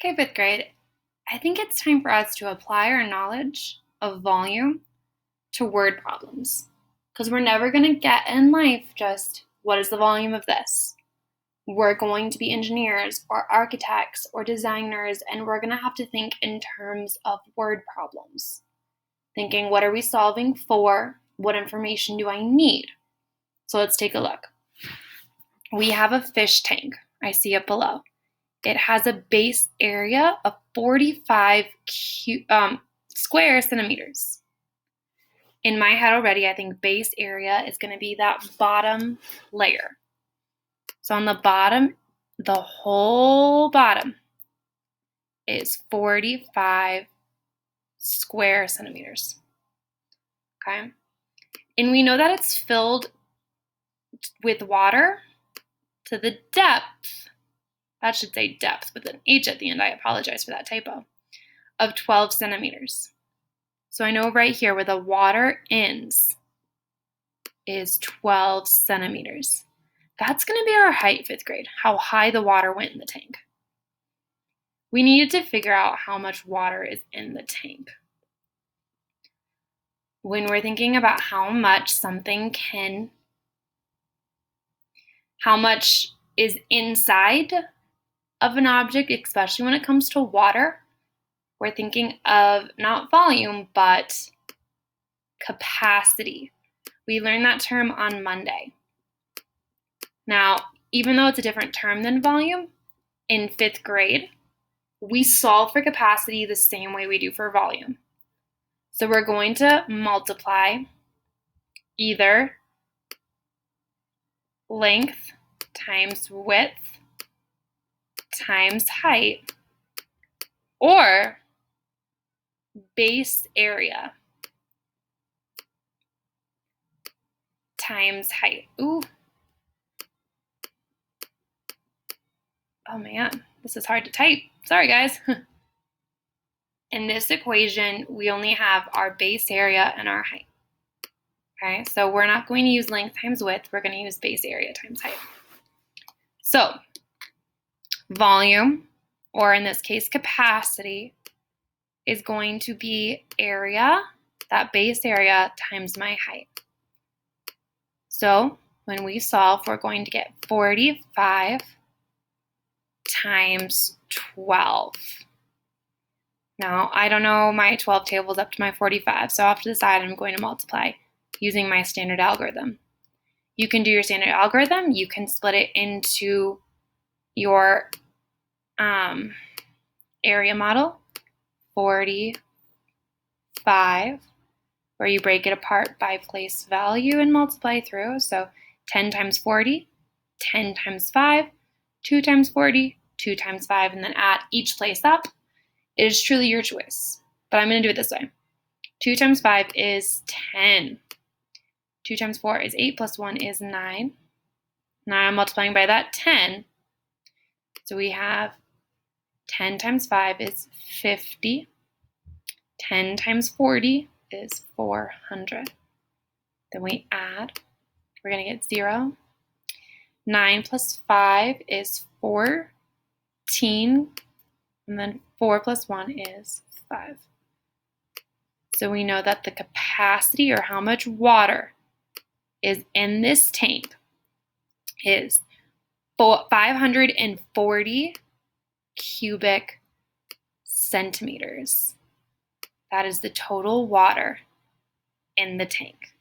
Okay, fifth grade, I think it's time for us to apply our knowledge of volume to word problems. Because we're never going to get in life just, what is the volume of this? We're going to be engineers or architects or designers, and we're going to have to think in terms of word problems. Thinking, what are we solving for? What information do I need? So let's take a look. We have a fish tank. I see it below. It has a base area of 45 square centimeters. In my head already, I think base area is going to be that bottom layer. So on the bottom, the whole bottom is 45 square centimeters. Okay? And we know that it's filled with water to the depth, that should say depth with an H at the end, I apologize for that typo, of 12 centimeters. So I know right here where the water ends is 12 centimeters. That's going to be our height, fifth grade, how high the water went in the tank. We needed to figure out how much water is in the tank. When we're thinking about how much is inside of an object, especially when it comes to water, we're thinking of not volume, but capacity. We learned that term on Monday. Now, even though it's a different term than volume, in fifth grade, we solve for capacity the same way we do for volume. So we're going to multiply either length times width times height, or base area times height. Ooh. Oh man, this is hard to type. Sorry, guys. In this equation, we only have our base area and our height. Okay, so we're not going to use length times width. We're going to use base area times height. So volume, or in this case capacity, is going to be area, that base area, times my height. So when we solve, we're going to get 45 times 12. Now, I don't know my 12 tables up to my 45, so off to the side, I'm going to multiply using my standard algorithm. You can do your standard algorithm. You can split it into your area model, 45, where you break it apart by place value and multiply through. So 10 times 40, 10 times 5, 2 times 40, 2 times 5, and then add each place up. It is truly your choice, but I'm going to do it this way. 2 times 5 is 10. 2 times 4 is 8, plus 1 is 9. Now I'm multiplying by that 10. So we have 10 times 5 is 50. 10 times 40 is 400. Then we add, we're going to get 0. 9 plus 5 is 14. And then 4 plus 1 is 5. So we know that the capacity, or how much water is in this tank, is 540 cubic centimeters. That is the total water in the tank.